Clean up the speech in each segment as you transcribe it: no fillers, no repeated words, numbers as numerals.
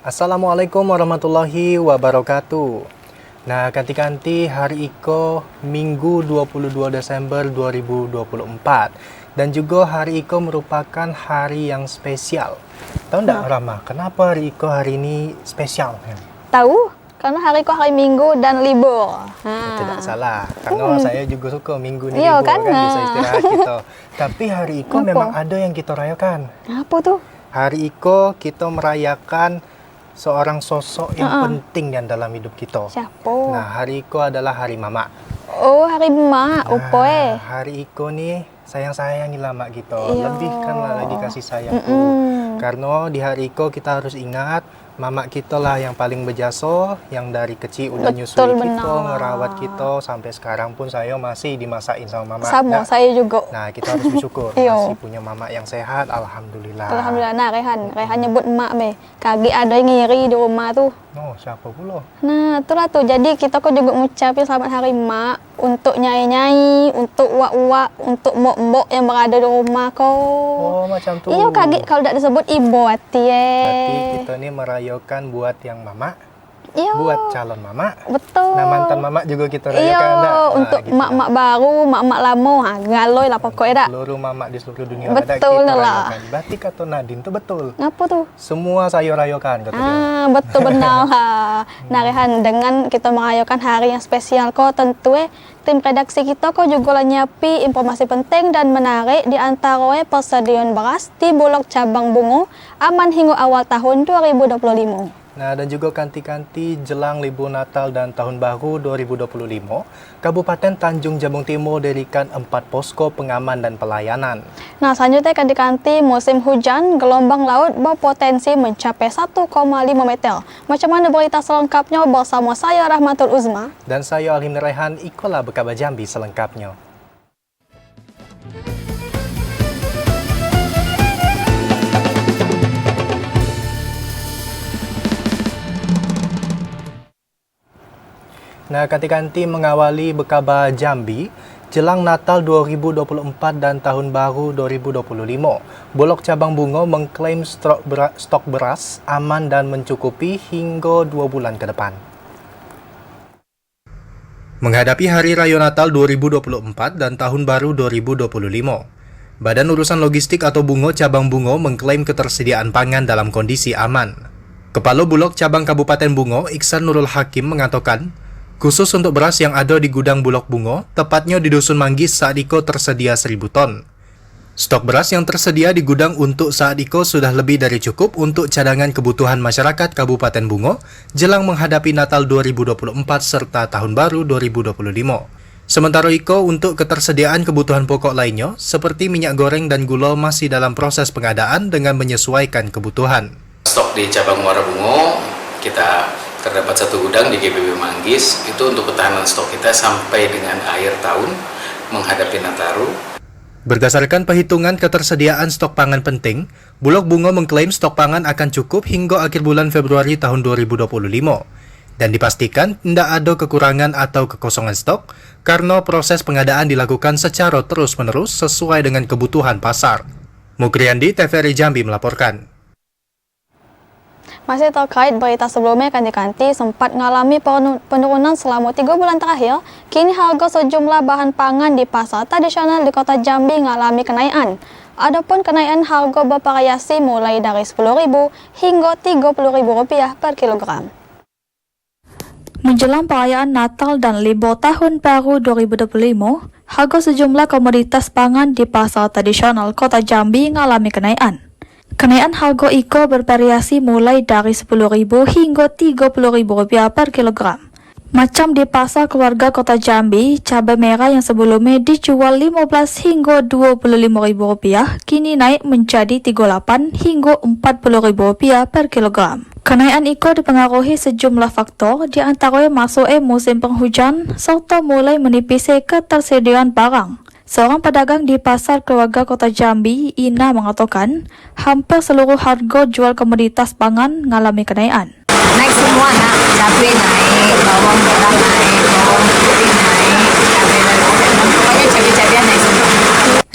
Assalamualaikum warahmatullahi wabarakatuh. Nah, kanti-kanti hari Iko Minggu 22 Desember 2024. Dan juga hari Iko merupakan hari yang spesial. Tahu nggak Rama, kenapa hari Iko hari ini spesial? Tahu, karena hari Iko hari Minggu dan libur. Tidak salah, karena saya juga suka Minggu ini Iya, libur kan, kan? bisa istirahat kita. Tapi hari Iko memang ada yang kita rayakan. Apa tuh? Hari Iko kita merayakan seorang sosok yang penting yang dalam hidup kita. Siapa? Nah, hari Iko adalah hari Mama. Oh, hari Mak, upoe. Hari Iko nih sayang-sayangilah mak kita. Iya. Lebihkanlah lagi kasih sayangku. Karena di hari Iko kita harus ingat mama kita lah yang paling berjasa, yang dari kecil udah Betul, nyusui kita, benar. ngerawat kita, sampai sekarang pun saya masih dimasakin sama mama. Sama, Nah, saya juga. nah, kita harus bersyukur Iya. masih punya mama yang sehat, alhamdulillah. Alhamdulillah, nah Rehan nyebut emak be. Kaki ada yang ngiri di rumah tuh. Oh, siapa pula? Nah, itulah tuh. Jadi kita kok juga ngucapin selamat hari Mak untuk nyai-nyai, untuk uak-uak, untuk mbok-mbok yang berada di rumah kok. Oh, macam tuh. Iya, kaget kalau tidak disebut ibu hati Berarti kita nih merayakan buat yang mama, Iya. buat calon mama. Betul. Nah, mantan mama juga kita Iya, rayakan enggak? Nah, untuk gitu. mak-mak baru, mak-mak lama, galoi lah pokoknya dah. Seluruh mama di seluruh dunia Betul ada kita lah. rayakan. Berarti kata Nadine tuh betul. Ngapa tuh? Semua saya rayakan kata dia. Betul benar lah. Nah Rehan, dengan kita merayakan hari yang spesial kok tentu tim redaksi kita kok juga lah nyiapi informasi penting dan menarik di antara persediaan beras di Bulog Cabang Bungo aman hingga awal tahun 2025. Nah, dan juga kanti-kanti jelang libur Natal dan Tahun Baru 2025, Kabupaten Tanjung Jabung Timur dirikan 4 posko pengaman dan pelayanan. Nah selanjutnya kanti-kanti musim hujan, gelombang laut berpotensi mencapai 1,5 meter. Macam mana berita selengkapnya bersama saya Rahmatul Uzma. Dan saya Alhim Rehan, ikulah Bekaba Jambi selengkapnya. Nah, kanti-kanti mengawali Bekaba Jambi jelang Natal 2024 dan Tahun Baru 2025. Bulog Cabang Bungo mengklaim stok beras aman dan mencukupi hingga 2 bulan ke depan. Menghadapi Hari Raya Natal 2024 dan Tahun Baru 2025, Badan Urusan Logistik atau Bungo Cabang Bungo mengklaim ketersediaan pangan dalam kondisi aman. Kepala Bulog Cabang Kabupaten Bungo, Iksan Nurul Hakim mengatakan, khusus untuk beras yang ada di gudang Bulog Bungo, tepatnya di Dusun Manggis saat Iko tersedia 1.000 ton. Stok beras yang tersedia di gudang untuk saat Iko sudah lebih dari cukup untuk cadangan kebutuhan masyarakat Kabupaten Bungo jelang menghadapi Natal 2024 serta Tahun Baru 2025. Sementara Iko untuk ketersediaan kebutuhan pokok lainnya seperti minyak goreng dan gula masih dalam proses pengadaan dengan menyesuaikan kebutuhan. Stok di cabang Muara Bungo kita terdapat 1 gudang di GBB Manggis itu untuk ketahanan stok kita sampai dengan akhir tahun menghadapi Nataru. Berdasarkan perhitungan ketersediaan stok pangan penting, Bulog Bungo mengklaim stok pangan akan cukup hingga akhir bulan Februari tahun 2025 dan dipastikan tidak ada kekurangan atau kekosongan stok karena proses pengadaan dilakukan secara terus-menerus sesuai dengan kebutuhan pasar. Mukriandi, TVRI Jambi melaporkan. Masih terkait berita sebelumnya, kanti-kanti sempat mengalami penurunan selama 3 bulan terakhir. Kini harga sejumlah bahan pangan di pasar tradisional di kota Jambi mengalami kenaikan. Adapun kenaikan harga bervariasi mulai dari Rp10.000 hingga Rp30.000 per kilogram. Menjelang perayaan Natal dan libur Tahun Baru 2025, harga sejumlah komoditas pangan di pasar tradisional kota Jambi mengalami kenaikan. Kenaikan harga Iko bervariasi mulai dari Rp10.000 hingga Rp30.000 per kilogram. Macam di pasar keluarga kota Jambi, cabai merah yang sebelumnya dijual Rp15 hingga Rp25.000 kini naik menjadi Rp38 hingga Rp40.000 per kilogram. Kenaikan Iko dipengaruhi sejumlah faktor, di antaranya masuknya musim penghujan serta mulai menipisnya ketersediaan barang. Seorang pedagang di pasar keluarga kota Jambi, Ina, mengatakan hampir seluruh harga jual komoditas pangan mengalami kenaikan. Naik semua nak, cabai naik, bawang merah naik, bawang putih naik, cabai rawit, pokoknya cabai-cabai naik semua.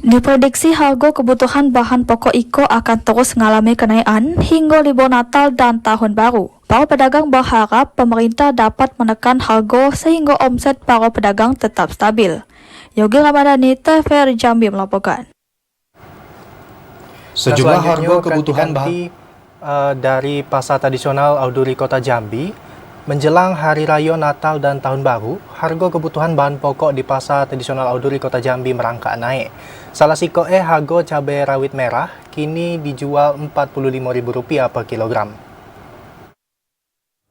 Diprediksi harga kebutuhan bahan pokok Iko akan terus mengalami kenaikan hingga libur Natal dan Tahun Baru. Para pedagang berharap pemerintah dapat menekan harga sehingga omset para pedagang tetap stabil. Yogi Ramadhani, TVRI Jambi melaporkan. Sejumlah harga kebutuhan bahan dari pasar tradisional Auduri Kota Jambi menjelang Hari Raya Natal dan Tahun Baru, harga kebutuhan bahan pokok di pasar tradisional Auduri Kota Jambi merangkak naik. Salah sikoe harga cabai rawit merah kini dijual Rp45.000 per kilogram.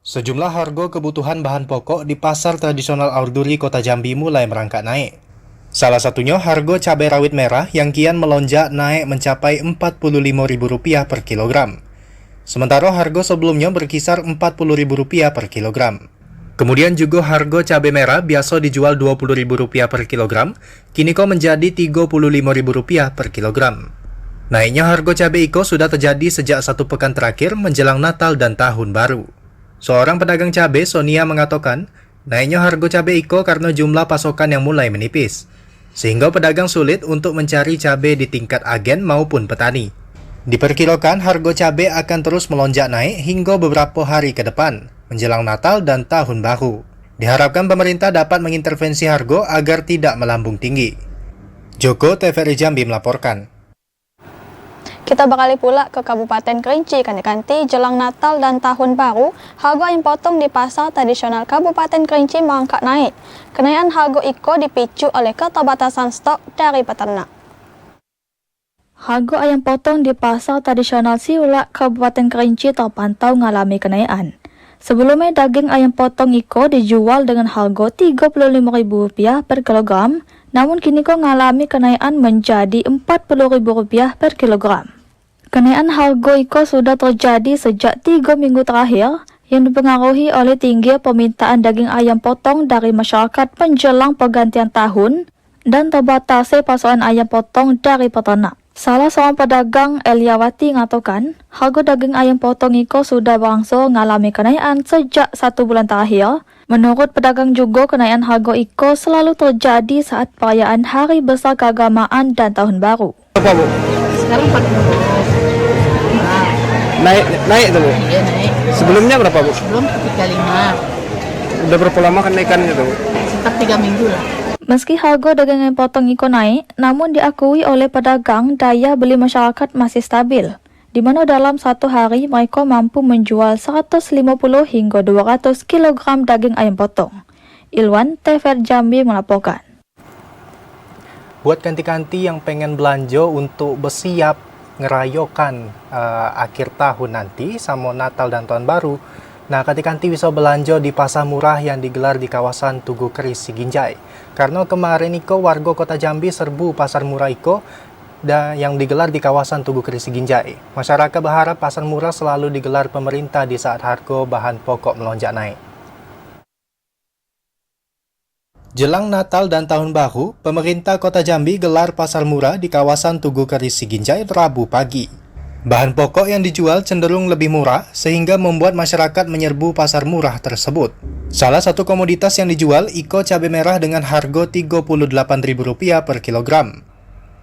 Sejumlah harga kebutuhan bahan pokok di pasar tradisional Auduri Kota Jambi mulai merangkak naik. Salah satunya harga cabai rawit merah yang kian melonjak naik mencapai Rp45.000 per kilogram. Sementara harga sebelumnya berkisar Rp40.000 per kilogram. Kemudian juga harga cabai merah biasa dijual Rp20.000 per kilogram, kini kok menjadi Rp35.000 per kilogram. Naiknya harga cabai Iko sudah terjadi sejak 1 pekan terakhir menjelang Natal dan Tahun Baru. Seorang pedagang cabai, Sonia, mengatakan, naiknya harga cabai Iko karena jumlah pasokan yang mulai menipis, sehingga pedagang sulit untuk mencari cabai di tingkat agen maupun petani. Diperkirakan harga cabai akan terus melonjak naik hingga beberapa hari ke depan, menjelang Natal dan Tahun Baru. Diharapkan pemerintah dapat mengintervensi harga agar tidak melambung tinggi. Joko, TVRI Jambi melaporkan. Kita beralih pula ke Kabupaten Kerinci, Kanti jelang Natal dan Tahun Baru, harga ayam potong di pasar tradisional Kabupaten Kerinci merangkak naik. Kenaikan harga Iko dipicu oleh keterbatasan stok dari peternak. Harga ayam potong di pasar tradisional Siulak, Kabupaten Kerinci terpantau mengalami kenaikan. Sebelumnya daging ayam potong Iko dijual dengan harga Rp35.000 per kilogram, namun kini kok mengalami kenaikan menjadi Rp40.000 per kilogram. Kenaikan harga Iko sudah terjadi sejak 3 minggu terakhir, yang dipengaruhi oleh tinggi permintaan daging ayam potong dari masyarakat menjelang pergantian tahun dan terbatasnya pasokan ayam potong dari peternak. Salah seorang pedagang, Eliawati, mengatakan harga daging ayam potong Iko sudah berangsur mengalami kenaikan sejak 1 bulan terakhir. Menurut pedagang juga, kenaikan harga Iko selalu terjadi saat perayaan Hari Besar Keagamaan dan Tahun Baru. Berapa, Bu? Sekarang 40. Naik tuh, Bu? Iya naik. Sebelumnya berapa, Bu? Belum 35. Udah berapa lama kenaikannya tuh, Bu? Sekitar 3 minggu lah. Meski harga daging ayam potong Iko naik, namun diakui oleh pedagang daya beli masyarakat masih stabil, di mana dalam satu hari mereka mampu menjual 150 hingga 200 kg daging ayam potong. Ilwan, TVRI Jambi melaporkan. Buat kanti-kanti yang pengen belanja untuk bersiap ngerayokan akhir tahun nanti sama Natal dan Tahun Baru, nah kanti-kanti bisa belanja di pasar murah yang digelar di kawasan Tugu Keris Siginjai. Karena kemarin Iko warga Kota Jambi serbu pasar murah Iko yang digelar di kawasan Tugu Keris Siginjai. Masyarakat berharap pasar murah selalu digelar pemerintah di saat harga bahan pokok melonjak naik. Jelang Natal dan Tahun Baru, pemerintah Kota Jambi gelar pasar murah di kawasan Tugu Keris Siginjai Rabu pagi. Bahan pokok yang dijual cenderung lebih murah sehingga membuat masyarakat menyerbu pasar murah tersebut. Salah satu komoditas yang dijual Iko cabai merah dengan harga Rp38.000 per kilogram.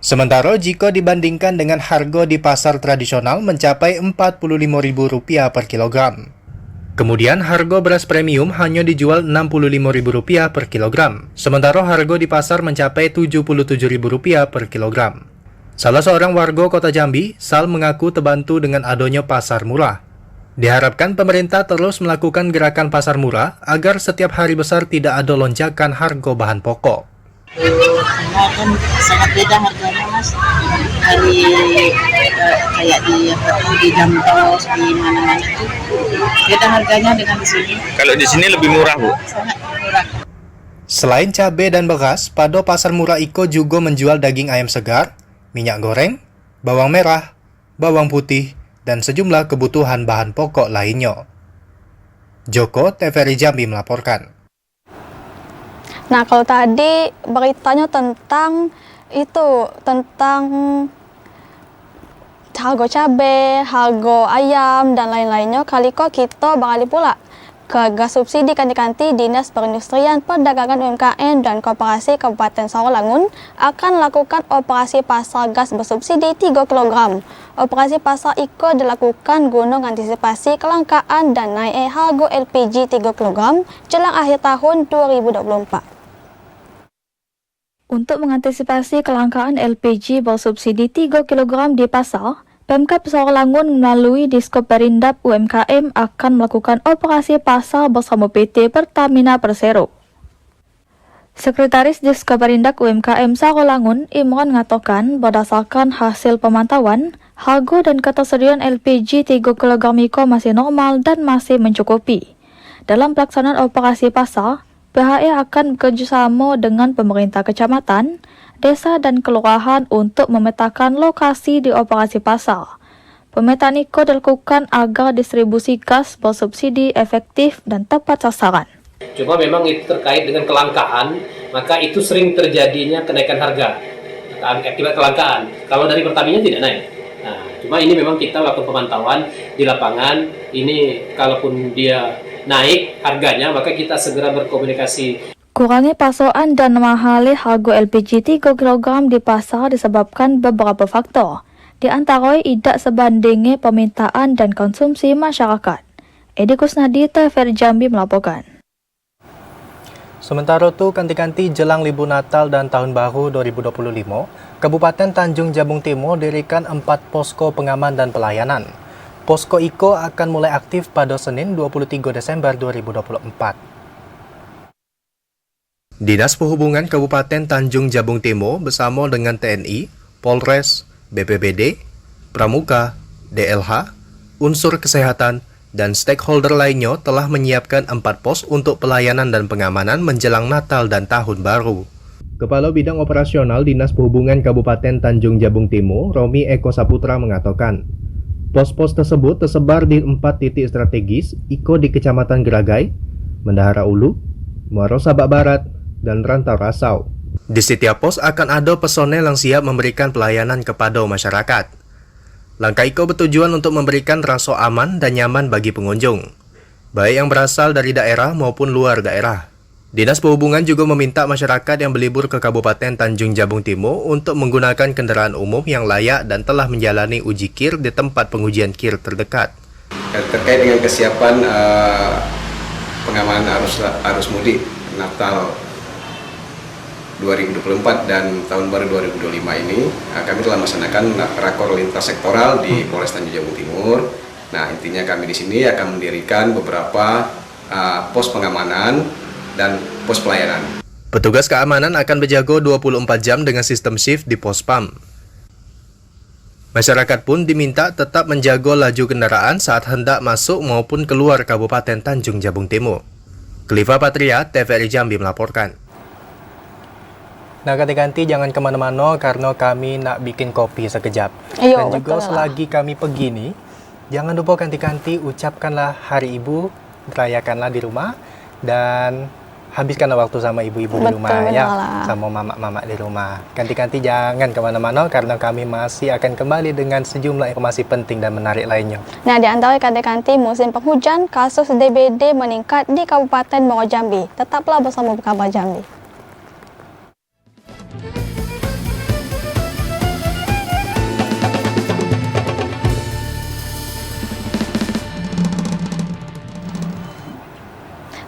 Sementara jika dibandingkan dengan harga di pasar tradisional mencapai Rp45.000 per kilogram. Kemudian harga beras premium hanya dijual Rp65.000 per kilogram, sementara harga di pasar mencapai Rp77.000 per kilogram. Salah seorang warga Kota Jambi, Sal, mengaku terbantu dengan adanya pasar murah. Diharapkan pemerintah terus melakukan gerakan pasar murah agar setiap hari besar tidak ada lonjakan harga bahan pokok. Karena kan sangat beda harganya, Mas. Dari kayak di Jamtos, di mana-mana itu beda harganya dengan di sini. Kalau di sini lebih murah, Bu? Sangat murah. Selain cabai dan beras, pada pasar murah Iko juga menjual daging ayam segar, minyak goreng, bawang merah, bawang putih, dan sejumlah kebutuhan bahan pokok lainnya. Joko, TVRI Jambi melaporkan. Nah, kalau tadi beritanya tentang harga cabai, harga ayam, dan lain-lainnya, kali kok kita beralih pula ke gas subsidi kanti-kanti Dinas Perindustrian, Perdagangan UMKM dan Koperasi Kabupaten Sarolangun akan lakukan operasi pasar gas bersubsidi 3 kg. Operasi pasar IKO dilakukan guna mengantisipasi kelangkaan dan naik harga LPG 3 kg jelang akhir tahun 2024. Untuk mengantisipasi kelangkaan LPG bersubsidi 3 kg di pasar, Pemkab Sarolangun melalui Diskoperindak UMKM akan melakukan operasi pasar bersama PT Pertamina Persero. Sekretaris Diskoperindak UMKM Sarolangun, Imran, mengatakan berdasarkan hasil pemantauan, harga dan ketersediaan LPG 3 kg IKO masih normal dan masih mencukupi. Dalam pelaksanaan operasi pasar, PHE akan bekerjasama dengan pemerintah kecamatan, desa dan kelurahan untuk memetakan lokasi di operasi pasar. Pemetaan IKO dilakukan agar distribusi gas bersubsidi efektif dan tepat sasaran. Cuma memang itu terkait dengan kelangkaan, maka itu sering terjadinya kenaikan harga akibat kelangkaan. Kalau dari Pertamina tidak naik. Nah, cuma ini memang kita lakukan pemantauan di lapangan. Ini kalaupun dia naik harganya, maka kita segera berkomunikasi. Kurangnya pasokan dan mahalnya harga LPG 3 kg di pasar disebabkan beberapa faktor. Di antara tidak sebandingnya permintaan dan konsumsi masyarakat. Edi Kusnadi, TVRI Jambi melaporkan. Sementara itu, kanti-kanti jelang libur Natal dan Tahun Baru 2025, Kabupaten Tanjung Jabung Timur dirikan 4 posko pengaman dan pelayanan. Posko IKO akan mulai aktif pada Senin 23 Desember 2024. Dinas Perhubungan Kabupaten Tanjung Jabung Timur bersama dengan TNI, Polres, BPBD, Pramuka, DLH, unsur kesehatan, dan stakeholder lainnya telah menyiapkan 4 pos untuk pelayanan dan pengamanan menjelang Natal dan Tahun Baru. Kepala Bidang Operasional Dinas Perhubungan Kabupaten Tanjung Jabung Timur, Romi Eko Saputra mengatakan, pos-pos tersebut tersebar di 4 titik strategis IKO di Kecamatan Geragai, Mendahara Ulu, Muaro Sabak Barat, dan Rantau Rasau. Di setiap pos akan ada personel yang siap memberikan pelayanan kepada masyarakat. Langkah IKO bertujuan untuk memberikan rasa aman dan nyaman bagi pengunjung, baik yang berasal dari daerah maupun luar daerah. Dinas Perhubungan juga meminta masyarakat yang berlibur ke Kabupaten Tanjung Jabung Timur untuk menggunakan kendaraan umum yang layak dan telah menjalani uji KIR di tempat pengujian KIR terdekat. Terkait dengan kesiapan pengamanan arus mudik Natal 2024 dan Tahun Baru 2025 ini, kami telah melaksanakan rakor lintas sektoral di Polres Tanjung Jabung Timur. Nah, intinya kami di sini akan mendirikan beberapa pos pengamanan dan pos pelayanan. Petugas keamanan akan berjaga 24 jam dengan sistem shift di pos PAM. Masyarakat pun diminta tetap menjaga laju kendaraan saat hendak masuk maupun keluar Kabupaten Tanjung Jabung Timur. Kliva Patria, TVRI Jambi melaporkan. Nah, ganti-ganti jangan kemana-mana karena kami nak bikin kopi sekejap. Dan juga selagi kami pergi nih, jangan lupa ganti-ganti ucapkanlah Hari Ibu, rayakanlah di rumah, dan habiskanlah waktu sama ibu-ibu di rumah ya, sama mama-mama di rumah. Ganti-ganti jangan kemana-mana karena kami masih akan kembali dengan sejumlah informasi penting dan menarik lainnya. Nah, di antara ganti-ganti musim penghujan, kasus DBD meningkat di Kabupaten Muaro Jambi. Tetaplah bersama Kabar Jambi.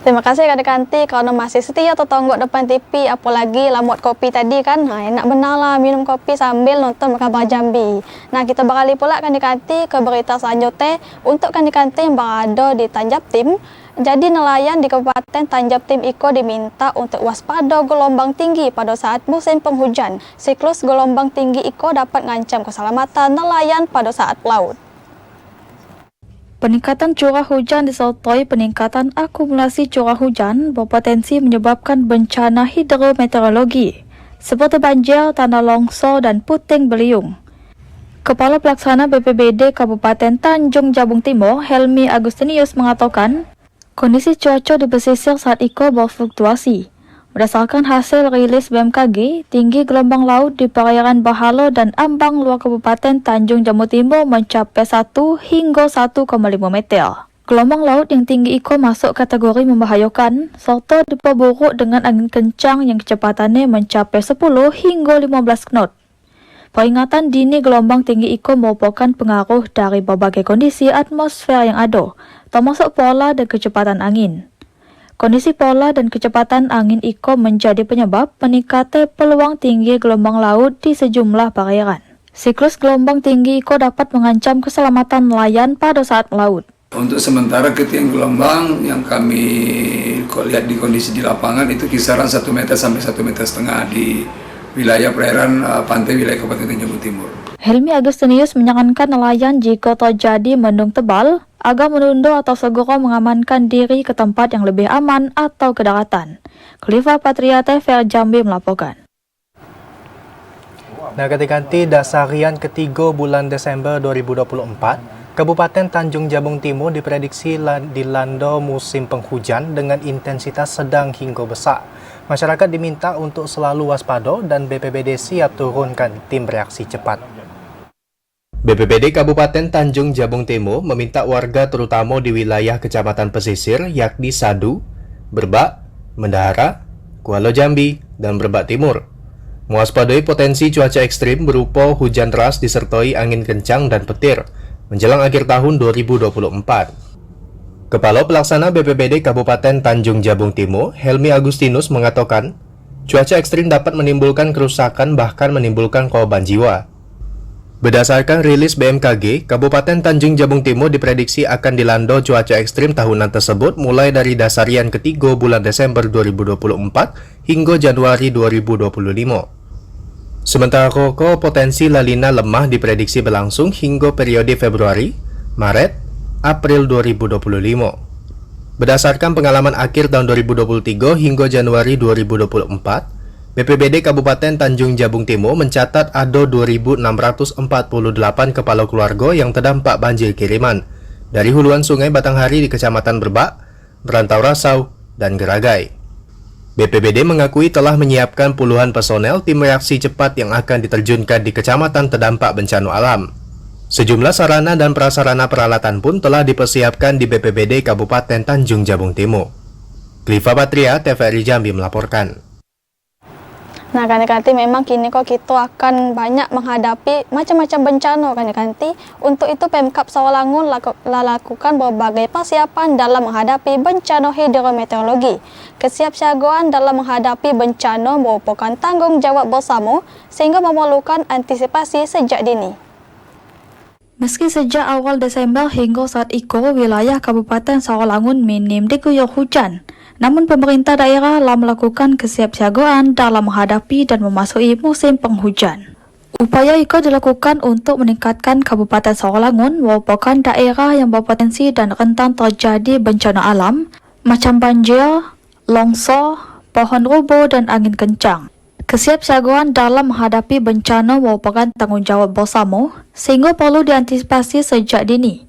Terima kasih Kanti karena masih setia tertonggok depan TV, apalagi lamut kopi tadi kan. Nah, enak benar lah minum kopi sambil nonton Kabar Jambi. Nah, kita beralih pula Kanti ke berita selanjutnya untuk Kanti yang berada di Tanjab Tim. Jadi nelayan di Kabupaten Tanjab Tim IKO diminta untuk waspada gelombang tinggi pada saat musim penghujan. Siklus gelombang tinggi IKO dapat mengancam keselamatan nelayan pada saat laut. Peningkatan curah hujan disertai peningkatan akumulasi curah hujan berpotensi menyebabkan bencana hidrometeorologi seperti banjir, tanah longsor, dan puting beliung. Kepala Pelaksana BPBD Kabupaten Tanjung Jabung Timur, Helmi Agustinius mengatakan, kondisi cuaca di pesisir saat IKO berfluktuasi. Berdasarkan hasil rilis BMKG, tinggi gelombang laut di perairan Bahalo dan Ambang luar Kabupaten Tanjung Jabung Timur mencapai 1 hingga 1,5 meter. Gelombang laut yang tinggi iko masuk kategori membahayakan, serta diperburuk dengan angin kencang yang kecepatannya mencapai 10 hingga 15 knot. Peringatan dini gelombang tinggi iko merupakan pengaruh dari berbagai kondisi atmosfer yang ada, termasuk pola dan kecepatan angin. Kondisi pola dan kecepatan angin iko menjadi penyebab meningkatnya peluang tinggi gelombang laut di sejumlah perairan. Siklus gelombang tinggi iko dapat mengancam keselamatan nelayan pada saat melaut. Untuk sementara ketinggian gelombang yang kami lihat di kondisi di lapangan itu kisaran 1 meter sampai 1,5 meter di wilayah perairan pantai wilayah Kabupaten Tanjung Timur. Helmi Agustinius menyarankan nelayan jika terjadi mendung tebal agar menunda atau segera mengamankan diri ke tempat yang lebih aman atau ke daratan. Kliva Patriate Fair Jambi melaporkan. Nah, ketika dasarian ketiga bulan Desember 2024, Kabupaten Tanjung Jabung Timur diprediksi dilanda musim penghujan dengan intensitas sedang hingga besar. Masyarakat diminta untuk selalu waspada dan BPBD siap turunkan tim reaksi cepat. BPBD Kabupaten Tanjung Jabung Timur meminta warga terutama di wilayah Kecamatan Pesisir yakni Sadu, Berbak, Mendahara, Kuala Jambi, dan Berbak Timur mewaspadai potensi cuaca ekstrim berupa hujan deras disertai angin kencang dan petir menjelang akhir tahun 2024. Kepala Pelaksana BPBD Kabupaten Tanjung Jabung Timur, Helmi Agustinus mengatakan, cuaca ekstrim dapat menimbulkan kerusakan bahkan menimbulkan korban jiwa. Berdasarkan rilis BMKG, Kabupaten Tanjung Jabung Timur diprediksi akan dilanda cuaca ekstrim tahunan tersebut mulai dari dasarian ketiga bulan Desember 2024 hingga Januari 2025. Sementara potensi La Nina lemah diprediksi berlangsung hingga periode Februari, Maret, April 2025. Berdasarkan pengalaman akhir tahun 2023 hingga Januari 2024, BPBD Kabupaten Tanjung Jabung Timur mencatat ada 2.648 kepala keluarga yang terdampak banjir kiriman dari huluan sungai Batanghari di Kecamatan Berbak, Berantau Rasau, dan Geragai. BPBD mengakui telah menyiapkan puluhan personel tim reaksi cepat yang akan diterjunkan di kecamatan terdampak bencana alam. Sejumlah sarana dan prasarana peralatan pun telah dipersiapkan di BPBD Kabupaten Tanjung Jabung Timur. Kliva Patria, TVRI Jambi melaporkan. Nah, kanti memang kini kok kita akan banyak menghadapi macam-macam bencana kanti. Untuk itu Pemkab Sawalangun lakukan berbagai persiapan dalam menghadapi bencana hidrometeorologi. Kesiapsiagaan dalam menghadapi bencana merupakan tanggung jawab bersama sehingga memerlukan antisipasi sejak dini. Meski sejak awal Desember hingga saat itu wilayah Kabupaten Sawalangun minim diguyur hujan, namun pemerintah daerah telah melakukan kesiapsiagaan dalam menghadapi dan memasuki musim penghujan. Upaya itu dilakukan untuk meningkatkan Kabupaten Sawalangun merupakan daerah yang berpotensi dan rentan terjadi bencana alam macam banjir, longsor, pohon roboh, dan angin kencang. Kesiapsiagaan dalam menghadapi bencana merupakan tanggung jawab bersama sehingga perlu diantisipasi sejak dini.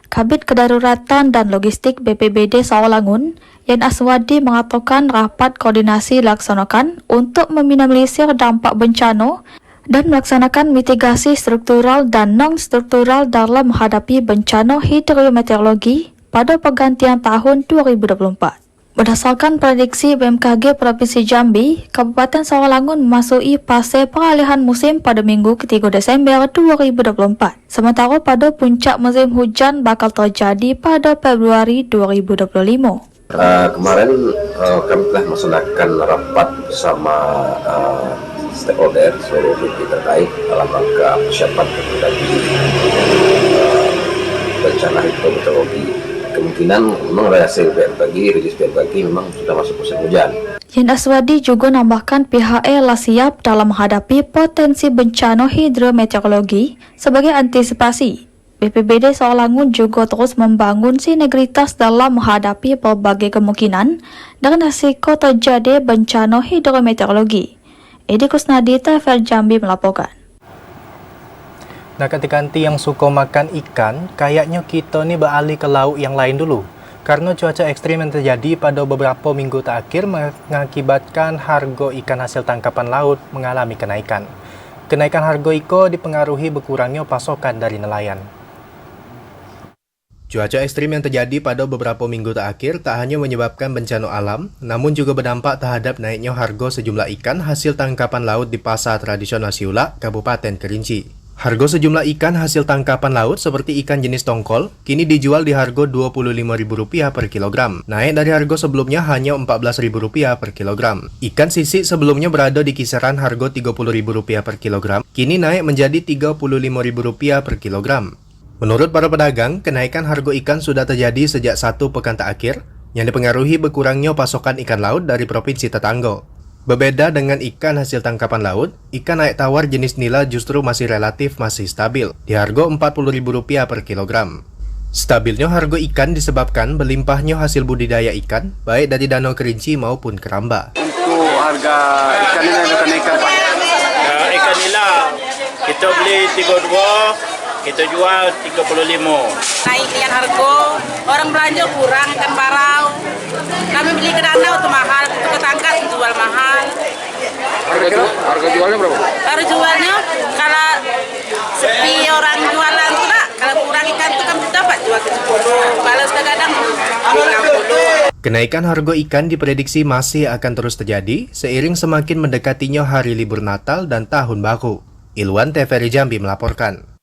Kabid Kedaruratan dan Logistik BPBD Sawalangun, Yan Aswadi mengatakan rapat koordinasi dilaksanakan untuk meminimalisir dampak bencana dan melaksanakan mitigasi struktural dan non-struktural dalam menghadapi bencana hidrometeorologi pada pergantian tahun 2024. Berdasarkan prediksi BMKG Provinsi Jambi, Kabupaten Sawalangun memasuki fase peralihan musim pada Minggu ketiga Desember 2024. Sementara pada puncak musim hujan bakal terjadi pada Februari 2025. Kemarin kami telah melaksanakan rapat bersama stakeholder seluruh pihak terkait dalam rangka persiapan menghadapi bencana hidrometeorologi. Kemungkinan memang hasil rilis BMKG memang sudah masuk musim hujan. Yan Aswadi juga nambahkan pihaknya telah siap dalam menghadapi potensi bencana hidrometeorologi sebagai antisipasi. BPBD Sawalangun juga terus membangun sinergitas dalam menghadapi berbagai kemungkinan dengan risiko terjadi bencana hidrometeorologi. Edi Kusnadi, TVRI Jambi melaporkan. Nah, ketika yang suka makan ikan, kayaknya kita nih beralih ke lauk yang lain dulu. Karena cuaca ekstrim yang terjadi pada beberapa minggu terakhir mengakibatkan harga ikan hasil tangkapan laut mengalami kenaikan. Kenaikan harga ikan dipengaruhi berkurangnya pasokan dari nelayan. Cuaca ekstrim yang terjadi pada beberapa minggu terakhir tak hanya menyebabkan bencana alam, namun juga berdampak terhadap naiknya harga sejumlah ikan hasil tangkapan laut di Pasar Tradisional Siulak, Kabupaten Kerinci. Harga sejumlah ikan hasil tangkapan laut seperti ikan jenis tongkol kini dijual di harga Rp25.000 per kilogram, naik dari harga sebelumnya hanya Rp14.000 per kilogram. Ikan sisik sebelumnya berada di kisaran harga Rp30.000 per kilogram, kini naik menjadi Rp35.000 per kilogram. Menurut para pedagang, kenaikan harga ikan sudah terjadi sejak 1 pekan terakhir, yang dipengaruhi berkurangnya pasokan ikan laut dari provinsi tetangga. Berbeda dengan ikan hasil tangkapan laut, ikan air tawar jenis nila justru masih masih stabil, di harga Rp40.000 per kilogram. Stabilnya harga ikan disebabkan berlimpahnya hasil budidaya ikan, baik dari Danau Kerinci maupun Keramba. Untuk harga ikan ini ada kenaikan, Pak? Ikan nila kita beli 32, kita jual 35. Naiknya harga, orang belanja kurang ikan barau. Kami beli ke danau itu mahal, itu ke tangkas jual mahal. Harga jualnya berapa? Harga jualnya kalau sepi orang jualan itu nak, kalau kurang ikan itu kan dapat jual ke 10. Kalau kadang 60. Kenaikan harga ikan diprediksi masih akan terus terjadi seiring semakin mendekatinya hari libur Natal dan Tahun Baru. Ilwan TVRI Jambi melaporkan.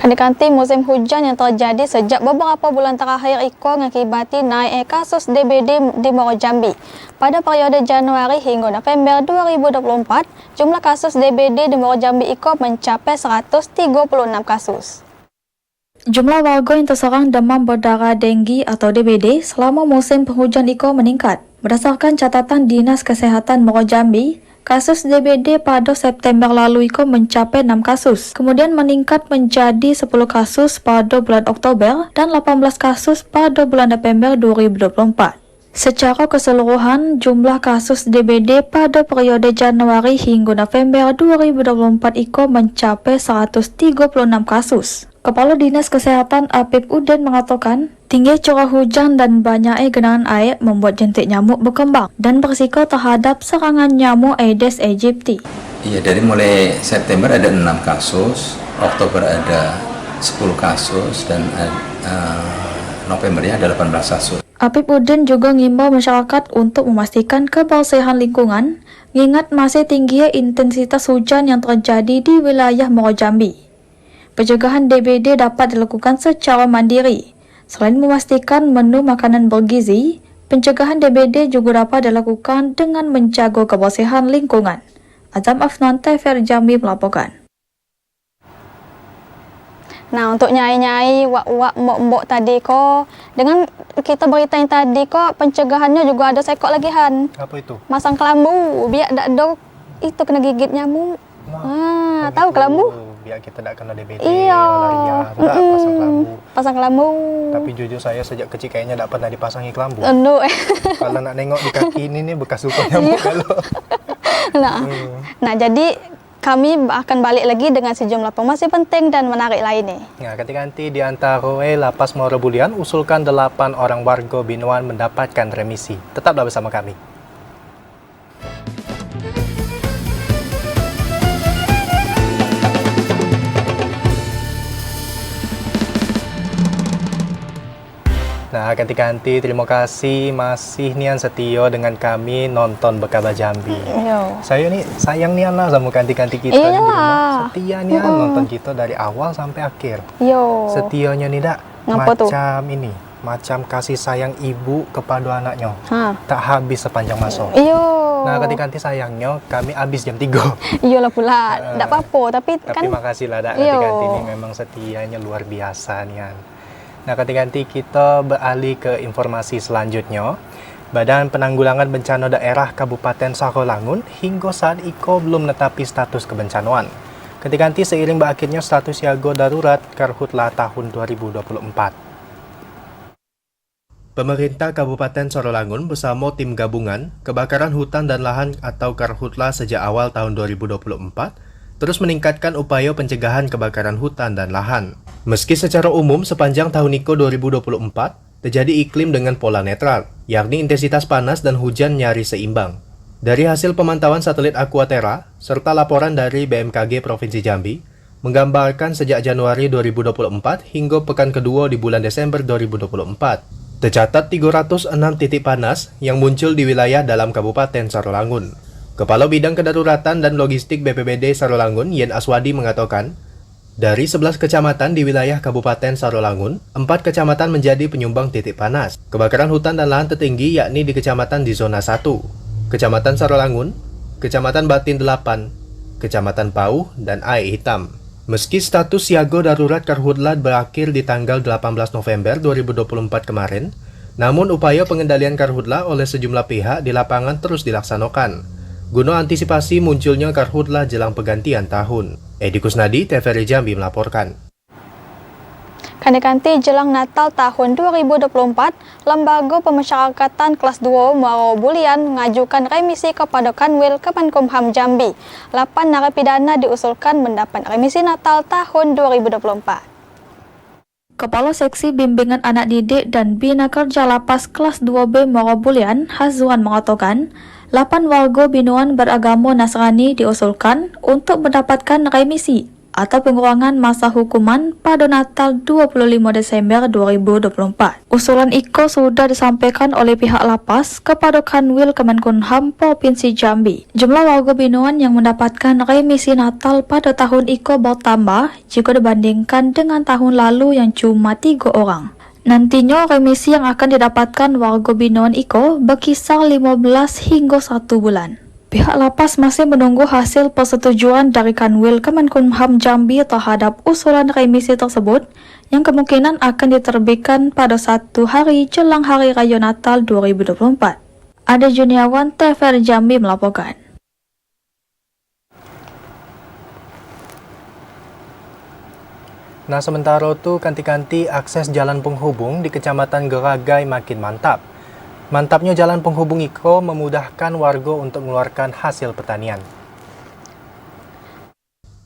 Kanti musim hujan yang terjadi sejak beberapa bulan terakhir mengakibatkan naik kasus DBD di Muaro Jambi. Pada periode Januari hingga November 2024, jumlah kasus DBD di Muaro Jambi mencapai 136 kasus. Jumlah warga yang terserang demam berdarah denggi atau DBD selama musim penghujan meningkat. Berdasarkan catatan Dinas Kesehatan Muaro Jambi, kasus DBD pada September lalu mencapai 6 kasus, kemudian meningkat menjadi 10 kasus pada bulan Oktober dan 18 kasus pada bulan November 2024. Secara keseluruhan, jumlah kasus DBD pada periode Januari hingga November 2024 mencapai 136 kasus. Kepala Dinas Kesehatan Apip Udin mengatakan, tinggi curah hujan dan banyaknya genangan air membuat jentik nyamuk berkembang dan berisiko terhadap serangan nyamuk Aedes aegypti. Iya, dari mulai September ada 6 kasus, Oktober ada 10 kasus, dan Novembernya ada 18 kasus. Apip Udin juga mengimbau masyarakat untuk memastikan kebersihan lingkungan, mengingat masih tingginya intensitas hujan yang terjadi di wilayah Muaro Jambi. Pencegahan DBD dapat dilakukan secara mandiri. Selain memastikan menu makanan bergizi, pencegahan DBD juga dapat dilakukan dengan menjaga kebersihan lingkungan. Azam Afnan, TVRI Jambi melaporkan. Nah, untuk nyai-nyai, wak-wak, mbok-mbok tadi dengan kita berita yang tadi pencegahannya juga ada sekok lagi Han. Apa itu? Masang kelambu, biar tak ada itu kena gigit nyamuk. Tahu kelambu? Biar kita tak kena DBD, iya. malaria, pasang kelambu. Pasang kelambu. Tapi jujur saya sejak kecil kayaknya tak pernah dipasangi kelambu. Kalau nak nengok di kaki ini bekas luka nyamuk kalau. Nah, jadi kami akan balik lagi dengan sejumlah informasi penting dan menarik lainnya. Nah, ketika nanti di antara Lapas Muaro Bulian usulkan 8 orang warga Binuan mendapatkan remisi. Tetaplah bersama kami. Nah, ketika nanti terima kasih masih Nian setia dengan kami nonton Bekaba Jambi. Saya nih sayang Nian lah sama kanti-kanti kita di rumah. Setia Nian nonton kita dari awal sampai akhir. Setianya nih dak macam ini, macam kasih sayang ibu kepada anaknya. Tak habis sepanjang masa. Nah, ketika nanti sayangnya kami habis jam 3. Iyalah pula, tak apa-apa tapi kan. Makasih lah dak kanti-kanti ini memang setianya luar biasa Nian. Nah, ketika nanti kita beralih ke informasi selanjutnya, Badan Penanggulangan Bencana Daerah Kabupaten Sarolangun hingga saat itu belum menetapi status kebencanaan. Ketika nanti seiring berakhirnya status siaga darurat Karhutla tahun 2024. Pemerintah Kabupaten Sarolangun bersama tim gabungan kebakaran hutan dan lahan atau Karhutla sejak awal tahun 2024 terus meningkatkan upaya pencegahan kebakaran hutan dan lahan. Meski secara umum sepanjang tahun IKO 2024 terjadi iklim dengan pola netral, yakni intensitas panas dan hujan nyaris seimbang. Dari hasil pemantauan satelit Aquaterra serta laporan dari BMKG Provinsi Jambi, menggambarkan sejak Januari 2024 hingga pekan kedua di bulan Desember 2024. Tercatat 306 titik panas yang muncul di wilayah dalam Kabupaten Sarolangun. Kepala Bidang Kedaruratan dan Logistik BPBD Sarolangun, Yen Aswadi mengatakan, dari 11 kecamatan di wilayah Kabupaten Sarolangun, 4 kecamatan menjadi penyumbang titik panas. Kebakaran hutan dan lahan tertinggi yakni di kecamatan di zona 1, Kecamatan Sarolangun, Kecamatan Batin 8, Kecamatan Pauh, dan Air Hitam. Meski status siaga darurat karhutla berakhir di tanggal 18 November 2024 kemarin, namun upaya pengendalian karhutla oleh sejumlah pihak di lapangan terus dilaksanakan guna antisipasi munculnya karhutla jelang pergantian tahun. Edi Kusnadi, TVRI Jambi melaporkan. Kanti jelang Natal tahun 2024, Lembaga Pemasyarakatan Kelas 2 Muaro Bulian mengajukan remisi kepada Kanwil Kemenkumham Jambi. 8 narapidana diusulkan mendapat remisi Natal tahun 2024. Kepala Seksi Bimbingan Anak Didik dan Bina Kerja Lapas Kelas 2B Muaro Bulian, Hazwan mengatakan, 8 warga binaan beragama Nasrani diusulkan untuk mendapatkan remisi atau pengurangan masa hukuman pada Natal 25 Desember 2024. Usulan itu sudah disampaikan oleh pihak lapas kepada Kanwil Kemenkumham Provinsi Jambi. Jumlah warga binaan yang mendapatkan remisi Natal pada tahun itu bertambah jika dibandingkan dengan tahun lalu yang cuma 3 orang. Nantinya remisi yang akan didapatkan warga binaan itu berkisar 15 hingga 1 bulan. Pihak lapas masih menunggu hasil persetujuan dari Kanwil Kemenkumham Jambi terhadap usulan remisi tersebut yang kemungkinan akan diterbitkan pada 1 hari jelang Hari Raya Natal 2024. Ade Juniawan, TVRI Jambi melaporkan. Nah, sementara itu kanti-kanti akses jalan penghubung di Kecamatan Geragai makin mantap. Mantapnya jalan penghubung itu memudahkan warga untuk mengeluarkan hasil pertanian.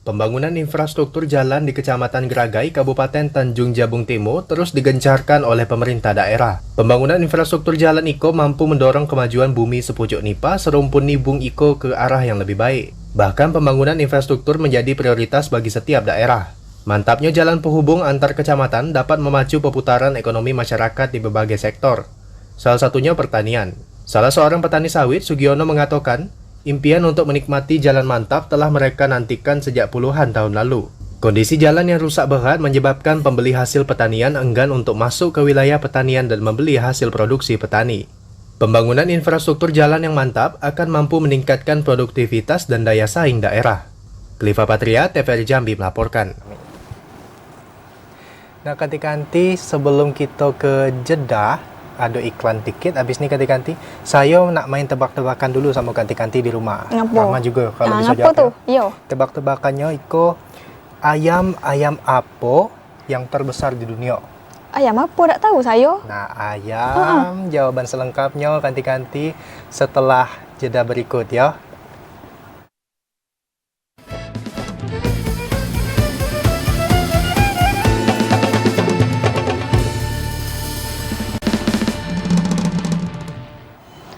Pembangunan infrastruktur jalan di Kecamatan Geragai, Kabupaten Tanjung Jabung Timur terus digencarkan oleh pemerintah daerah. Pembangunan infrastruktur jalan itu mampu mendorong kemajuan bumi sepucuk nipa serumpun nibung itu ke arah yang lebih baik. Bahkan pembangunan infrastruktur menjadi prioritas bagi setiap daerah. Mantapnya jalan penghubung antar kecamatan dapat memacu perputaran ekonomi masyarakat di berbagai sektor. Salah satunya pertanian. Salah seorang petani sawit, Sugiono, mengatakan, impian untuk menikmati jalan mantap telah mereka nantikan sejak puluhan tahun lalu. Kondisi jalan yang rusak berat menyebabkan pembeli hasil pertanian enggan untuk masuk ke wilayah pertanian dan membeli hasil produksi petani. Pembangunan infrastruktur jalan yang mantap akan mampu meningkatkan produktivitas dan daya saing daerah. Kliva Patria, TVRI Jambi melaporkan. Nah, kanti-kanti sebelum kita ke Jeddah, ada iklan tiket. Habis ni kanti-kanti, saya nak main tebak-tebakan dulu sama kanti-kanti di rumah. Rahma juga kalau bisa jawab. Tuh? Yo. Tebak-tebakannya itu ayam apa yang terbesar di dunia? Ayam apa? Tak tahu saya. Nah, ayam. Jawaban selengkapnya kanti-kanti setelah jeda berikut ya.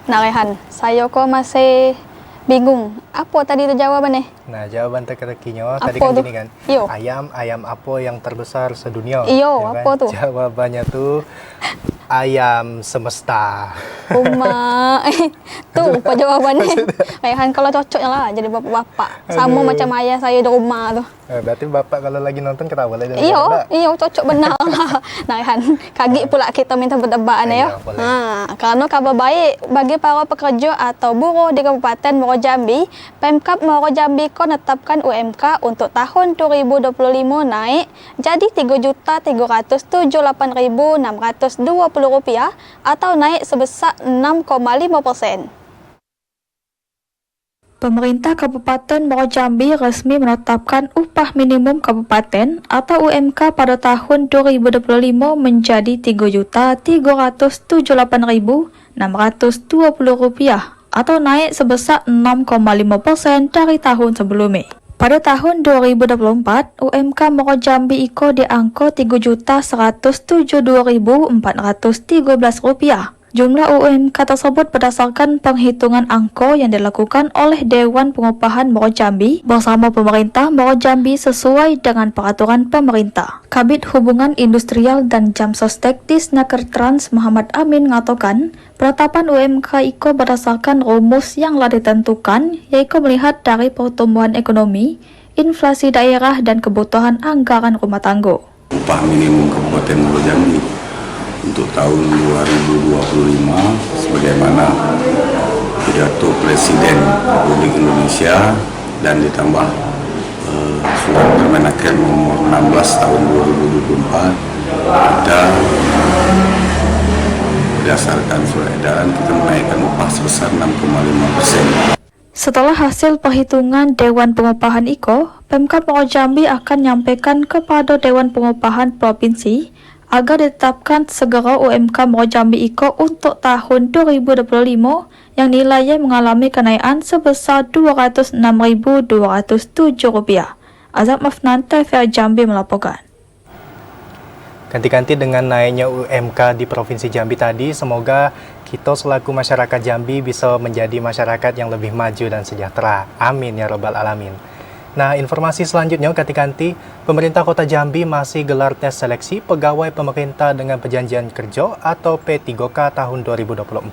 Nah Rehan, saya kok masih bingung. Apa tadi itu jawabannya? Nah, jawaban teka-tekinya Apa tadi kan tuh? gini kan. Yo. Ayam apa yang terbesar sedunia? Iyo, Ya apa kan? tuh? Jawabannya tuh ayam semesta. Uma, tuh apa jawabannya? Rehan kalau cocoknya lah jadi bapak-bapak. Sama Aduh. macam ayah saya di rumah tuh. Berarti bapak kalau lagi nonton ketawa lah. Iyo, cocok benar lah. Nah Rehan, kagik pula kita minta berdebat ya. Karena kabar baik bagi para pekerja atau buruh di Kabupaten Muaro Jambi, Pemkab Muaro Jambi menetapkan UMK untuk tahun 2025 naik jadi Rp3.378.620 atau naik sebesar 6,5%. Pemerintah Kabupaten Muaro Jambi resmi menetapkan upah minimum kabupaten atau UMK pada tahun 2025 menjadi Rp3.378.620 atau naik sebesar 6,5% dari tahun sebelumnya. Pada tahun 2024, UMK Muaro Jambi di angka Rp3.172.413 Jumlah UMK tersebut berdasarkan penghitungan angka yang dilakukan oleh Dewan Pengupahan Moro Jambi bersama pemerintah Moro Jambi sesuai dengan peraturan pemerintah. Kabid Hubungan Industrial dan Jamsostek Disnaker Trans Muhammad Amin mengatakan, penetapan UMK IKO berdasarkan rumus yang telah ditentukan, yaitu melihat dari pertumbuhan ekonomi, inflasi daerah dan kebutuhan anggaran rumah tangga. Upah minimum Kabupaten Moro Jambi untuk tahun 2025 sebagaimana pidato Presiden Republik Indonesia dan ditambah Surat Permenaker nomor 16 tahun 2024, kita berdasarkan surat edaran kita menaikkan upah sebesar 6,5%. Setelah hasil perhitungan Dewan Pengupahan IKO, Pemkab Moro Jambi akan menyampaikan kepada Dewan Pengupahan Provinsi agar ditetapkan segera UMK Moro Jambi IKO untuk tahun 2025 yang nilainya mengalami kenaikan sebesar Rp206.207. Azab Mafnan, TVRI Jambi melaporkan. Ganti-ganti dengan naiknya UMK di Provinsi Jambi tadi, semoga kita selaku masyarakat Jambi bisa menjadi masyarakat yang lebih maju dan sejahtera. Amin ya Rabbal Alamin. Nah, informasi selanjutnya ganti-ganti, pemerintah Kota Jambi masih gelar tes seleksi pegawai pemerintah dengan perjanjian kerja atau P3K tahun 2024.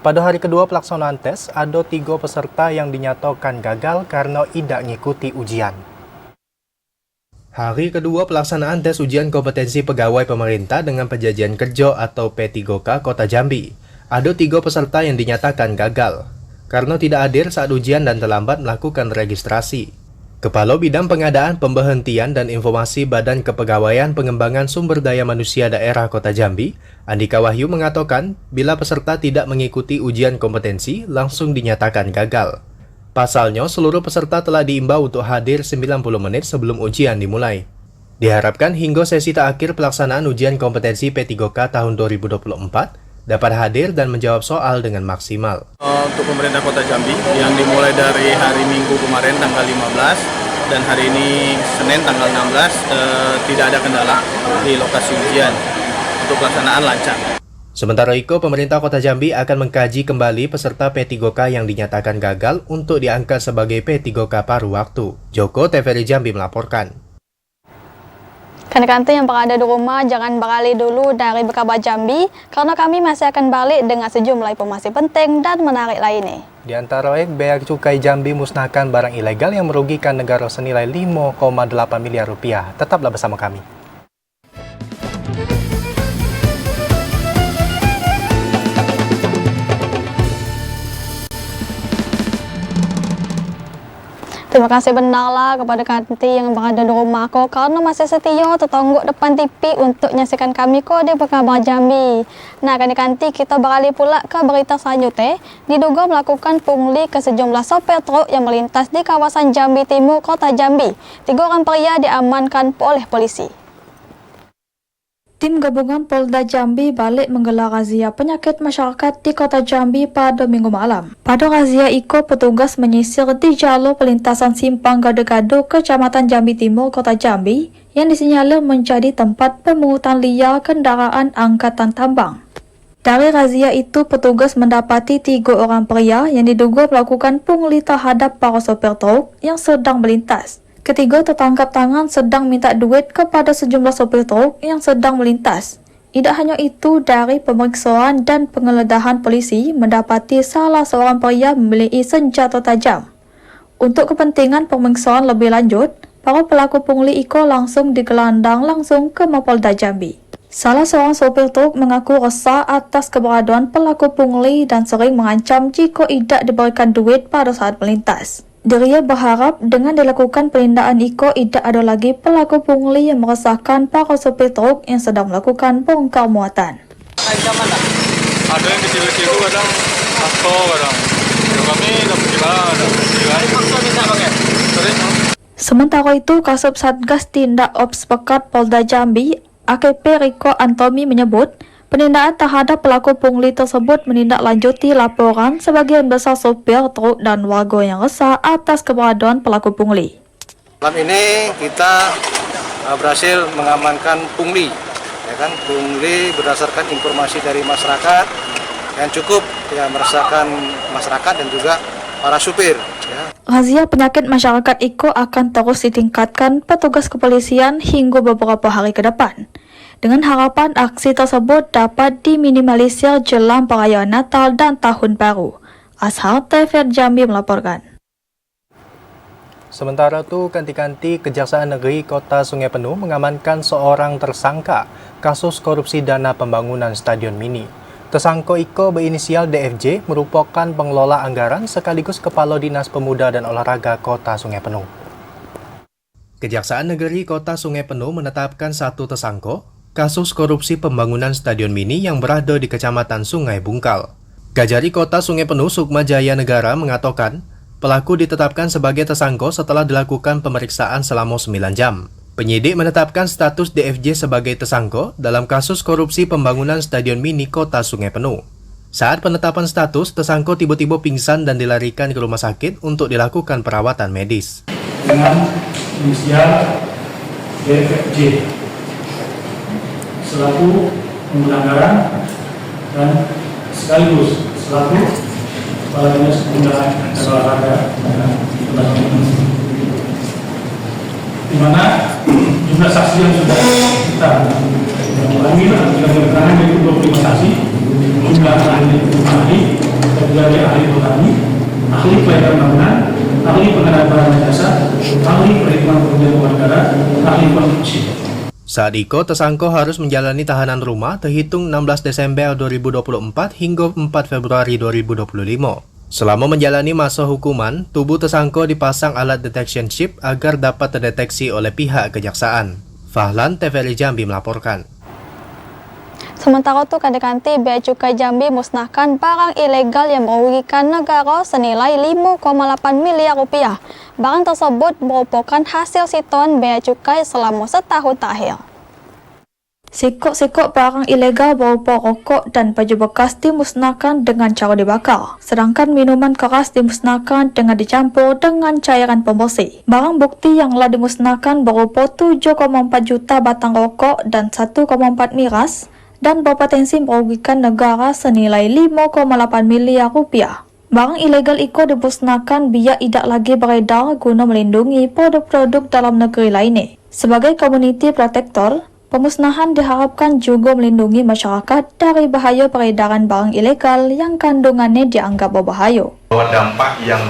Pada hari kedua pelaksanaan tes, ada 3 peserta yang dinyatakan gagal karena tidak mengikuti ujian. Hari kedua pelaksanaan tes ujian kompetensi pegawai pemerintah dengan perjanjian kerja atau P3K Kota Jambi. Ada 3 peserta yang dinyatakan gagal karena tidak hadir saat ujian dan terlambat melakukan registrasi. Kepala Bidang Pengadaan, Pemberhentian dan Informasi Badan Kepegawaian Pengembangan Sumber Daya Manusia Daerah Kota Jambi, Andika Wahyu mengatakan bila peserta tidak mengikuti ujian kompetensi langsung dinyatakan gagal. Pasalnya, seluruh peserta telah diimbau untuk hadir 90 menit sebelum ujian dimulai. Diharapkan hingga sesi terakhir pelaksanaan ujian kompetensi P3K tahun 2024 dapat hadir dan menjawab soal dengan maksimal. Untuk pemerintah Kota Jambi yang dimulai dari hari Minggu kemarin tanggal 15 dan hari ini Senin tanggal 16 tidak ada kendala di lokasi ujian untuk pelaksanaan lancar. Sementara itu, pemerintah Kota Jambi akan mengkaji kembali peserta P3K yang dinyatakan gagal untuk diangkat sebagai P3K paruh waktu. Joko, TVRI Jambi melaporkan. Kanti-kanti yang berada di rumah, jangan beralih dulu dari Berkabar Jambi, karena kami masih akan balik dengan sejumlah informasi penting dan menarik lainnya. Di antara Bea Cukai Jambi musnahkan barang ilegal yang merugikan negara senilai 5,8 miliar rupiah. Tetaplah bersama kami. Terima kasih benarlah kepada kanti yang berada di rumah ko karena masih setia tertonggok depan TV untuk menyaksikan kami ko di Berkabar Jambi. Nah, kanti kita beralih pula ke berita selanjutnya. Diduga melakukan pungli ke sejumlah sopir truk yang melintas di kawasan Jambi Timur, Kota Jambi. 3 orang pria diamankan oleh polisi. Tim gabungan Polda Jambi balik menggelar razia penyakit masyarakat di Kota Jambi pada Minggu malam. Pada razia itu, petugas menyisir di jalur pelintasan Simpang Gado-Gado, Kecamatan Jambi Timur, Kota Jambi, yang disinyalir menjadi tempat pemungutan liar kendaraan angkatan tambang. Dari razia itu, petugas mendapati 3 orang pria yang diduga melakukan pungli terhadap para sopir truk yang sedang melintas. Ketiga tertangkap tangan sedang minta duit kepada sejumlah sopir truk yang sedang melintas. Tidak hanya itu, dari pemeriksaan dan penggeledahan polisi mendapati salah seorang pria memiliki senjata tajam. Untuk kepentingan pemeriksaan lebih lanjut, para pelaku pungli itu langsung digelandang langsung ke Mapolda Jambi. Salah seorang sopir truk mengaku resah atas keberadaan pelaku pungli dan sering mengancam jika tidak diberikan duit pada saat melintas. Dia berharap dengan dilakukan penindakan IKO tidak ada lagi pelaku pungli yang meresahkan para sopir truk yang sedang melakukan bongkar muatan. Ada yang kecil-kecil itu kadang akto kadang. Kami dapat gila. Sementara itu, Kasub Satgas Tindak Ops Pekat Polda Jambi, AKP Riko Antomi menyebut, penindakan terhadap pelaku pungli tersebut menindaklanjuti laporan sebagian besar sopir truk dan warga yang resah atas keberadaan pelaku pungli. Malam ini kita berhasil mengamankan pungli, ya kan? Pungli berdasarkan informasi dari masyarakat yang cukup yang meresahkan masyarakat dan juga para supir. Ya. Razia penyakit masyarakat IKO akan terus ditingkatkan petugas kepolisian hingga beberapa hari ke depan. Dengan harapan aksi tersebut dapat diminimalisir jelang perayaan Natal dan Tahun Baru. Ashar TVRI Jambi melaporkan. Sementara itu, kanti-kanti Kejaksaan Negeri Kota Sungai Penuh mengamankan seorang tersangka kasus korupsi dana pembangunan Stadion Mini. Tersangka Iko berinisial DFJ merupakan pengelola anggaran sekaligus Kepala Dinas Pemuda dan Olahraga Kota Sungai Penuh. Kejaksaan Negeri Kota Sungai Penuh menetapkan satu tersangka kasus korupsi pembangunan Stadion Mini yang berada di Kecamatan Sungai Bungkal. Kajari Kota Sungai Penuh Sukma Jaya Negara mengatakan pelaku ditetapkan sebagai tersangka setelah dilakukan pemeriksaan selama 9 jam. Penyidik menetapkan status DFJ sebagai tersangka dalam kasus korupsi pembangunan Stadion Mini Kota Sungai Penuh. Saat penetapan status, tersangka tiba-tiba pingsan dan dilarikan ke rumah sakit untuk dilakukan perawatan medis. Dengan inisial DFJ selaku pengguna anggaran dan sekaligus selaku Kepala Dinas Pemuda dan Olahraga di mana jumlah saksi yang sudah kita panggil kita keterangan dari 25 saksi, jumlah ahli dari ahli petani, ahli pelayanan bangunan, ahli pengadaan barang dan jasa, ahli perhitungan kerugian keuangan negara, ahli konstruksi. Saat Iko, tersangka harus menjalani tahanan rumah terhitung 16 Desember 2024 hingga 4 Februari 2025. Selama menjalani masa hukuman, tubuh tersangka dipasang alat detection chip agar dapat terdeteksi oleh pihak kejaksaan. Fahlan TVRI Jambi melaporkan. Sementara itu, kanti-kanti Bea Cukai Jambi musnahkan barang ilegal yang merugikan negara senilai 5,8 miliar rupiah. Barang tersebut merupakan hasil siton Bea Cukai selama setahun terakhir. Sikok-sikok barang ilegal berupa rokok dan baju bekas dimusnahkan dengan cara dibakar, sedangkan minuman keras dimusnahkan dengan dicampur dengan cairan pembersih. Barang bukti yang telah dimusnahkan berupa 7,4 juta batang rokok dan 1,4 miras, dan berpotensi merugikan negara senilai 5,8 miliar rupiah. Barang ilegal Iko dimusnahkan biar tidak lagi beredar guna melindungi produk-produk dalam negeri lainnya. Sebagai community protector, pemusnahan diharapkan juga melindungi masyarakat dari bahaya peredaran barang ilegal yang kandungannya dianggap berbahaya. Bahwa dampak yang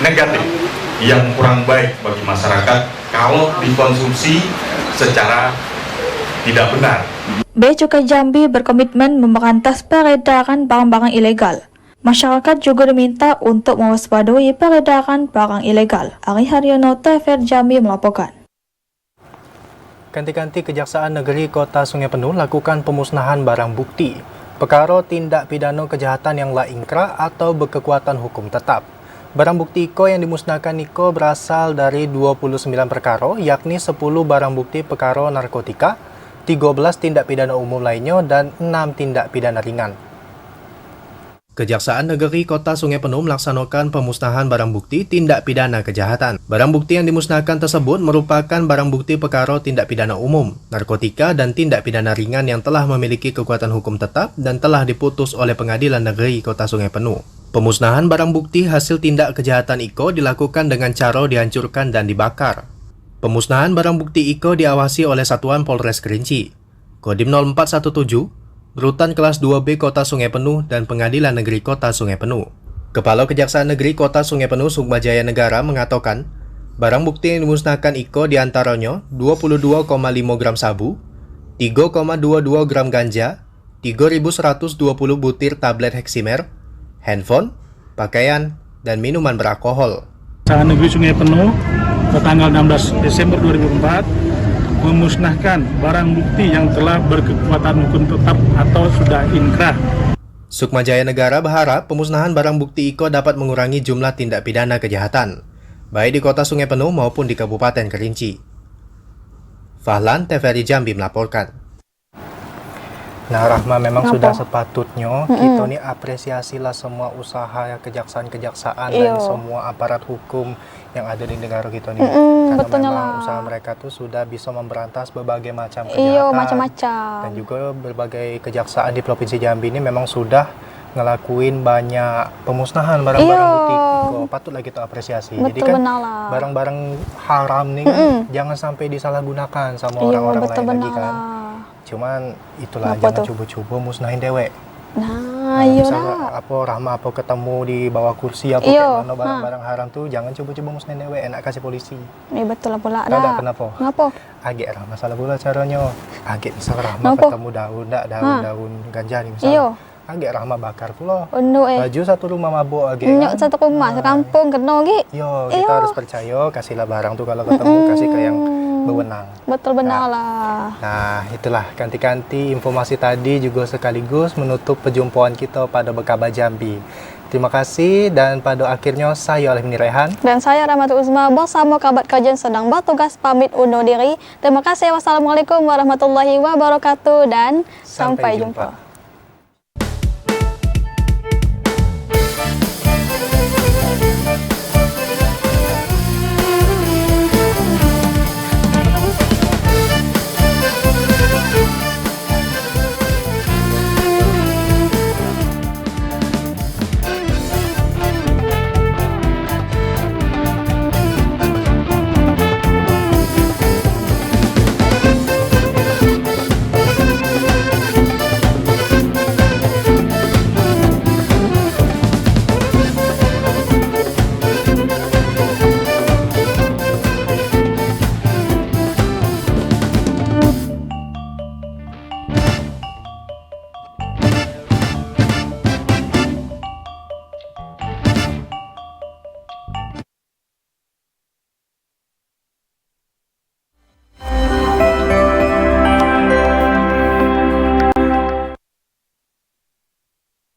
negatif, yang kurang baik bagi masyarakat kalau dikonsumsi secara tidak benar. Bea Cukai Jambi berkomitmen memberantas peredaran barang-barang ilegal. Masyarakat juga diminta untuk mewaspadai peredaran barang ilegal. Ari Haryono, TVRI Jambi melaporkan. Kanti-kanti Kejaksaan Negeri Kota Sungai Penuh lakukan pemusnahan barang bukti perkara tindak pidana kejahatan yang la ingkrah atau berkekuatan hukum tetap. Barang bukti Iko yang dimusnahkan Iko berasal dari 29 perkara, yakni 10 barang bukti perkara narkotika, 13 tindak pidana umum lainnya, dan 6 tindak pidana ringan. Kejaksaan Negeri Kota Sungai Penuh melaksanakan pemusnahan barang bukti tindak pidana kejahatan. Barang bukti yang dimusnahkan tersebut merupakan barang bukti perkara tindak pidana umum, narkotika, dan tindak pidana ringan yang telah memiliki kekuatan hukum tetap dan telah diputus oleh Pengadilan Negeri Kota Sungai Penuh. Pemusnahan barang bukti hasil tindak kejahatan Iko dilakukan dengan cara dihancurkan dan dibakar. Pemusnahan barang bukti Iko diawasi oleh Satuan Polres Kerinci, Kodim 0417, Rutan Kelas 2B Kota Sungai Penuh, dan Pengadilan Negeri Kota Sungai Penuh. Kepala Kejaksaan Negeri Kota Sungai Penuh Sukma Jaya Negara mengatakan, barang bukti yang dimusnahkan Iko diantaranya 22,5 gram sabu, 3,22 gram ganja, 3.120 butir tablet heksimer, handphone, pakaian, dan minuman beralkohol. Kejaksaan Negeri Sungai Penuh tanggal 16 Desember 2004 memusnahkan barang bukti yang telah berkekuatan hukum tetap atau sudah inkrah. Sukma Jaya Negara berharap pemusnahan barang bukti Iko dapat mengurangi jumlah tindak pidana kejahatan, baik di Kota Sungai Penuh maupun di Kabupaten Kerinci. Fahlan TVRI Jambi melaporkan. Nah, Rahma, memang Ngapa? sudah sepatutnya Mm-mm. kita nih apresiasilah semua usaha ya kejaksaan-kejaksaan Iyo. dan semua aparat hukum yang ada di negara kita nih. Mm-mm, Karena betulnya memang lah. usaha mereka tuh sudah bisa memberantas berbagai macam Iyo, kejahatan. macam-macam. Dan juga berbagai kejaksaan di Provinsi Jambi ini memang sudah ngelakuin banyak pemusnahan barang-barang Iyo. bukti. Kok patutlah kita apresiasi. Jadi Betul, kan benar lah. barang-barang haram nih kan Mm-mm. jangan sampai disalahgunakan sama Iyo, orang-orang betul, lain lagi benar kan. lah. Cuman itulah Apa jangan tuh? coba-coba musnahin dewek. Nah, iya misalnya lah. apa Rahma apa ketemu di bawah kursi apa Iyo, kayak mana barang-barang haram tuh jangan coba-coba musnahin dewek, enak kasih polisi. Betul lah pula Tahu tak dah. kenapa? Kenapa? Agak Rahma salah pula caranya. Agak misal Rahma Kenapa? ketemu daun ganja nih misal. Iyo. Agak Rahma bakar pula. Unduk Baju satu rumah mabuk agak. Nyok satu rumah, sekampung kena lagi. Yo, kita Iyo. harus percaya kasihlah barang tuh kalau ketemu kasih ke yang berwenang. Betul benar lah. Nah, itulah kanti-kanti informasi tadi juga sekaligus menutup perjumpaan kita pada Bekaba Jambi. Terima kasih dan pada akhirnya saya Alif Rehan. Dan saya Rahmatul Uzma bersama Kabat Kajian sedang bertugas pamit undur diri. Terima kasih. Wassalamualaikum warahmatullahi wabarakatuh dan sampai jumpa.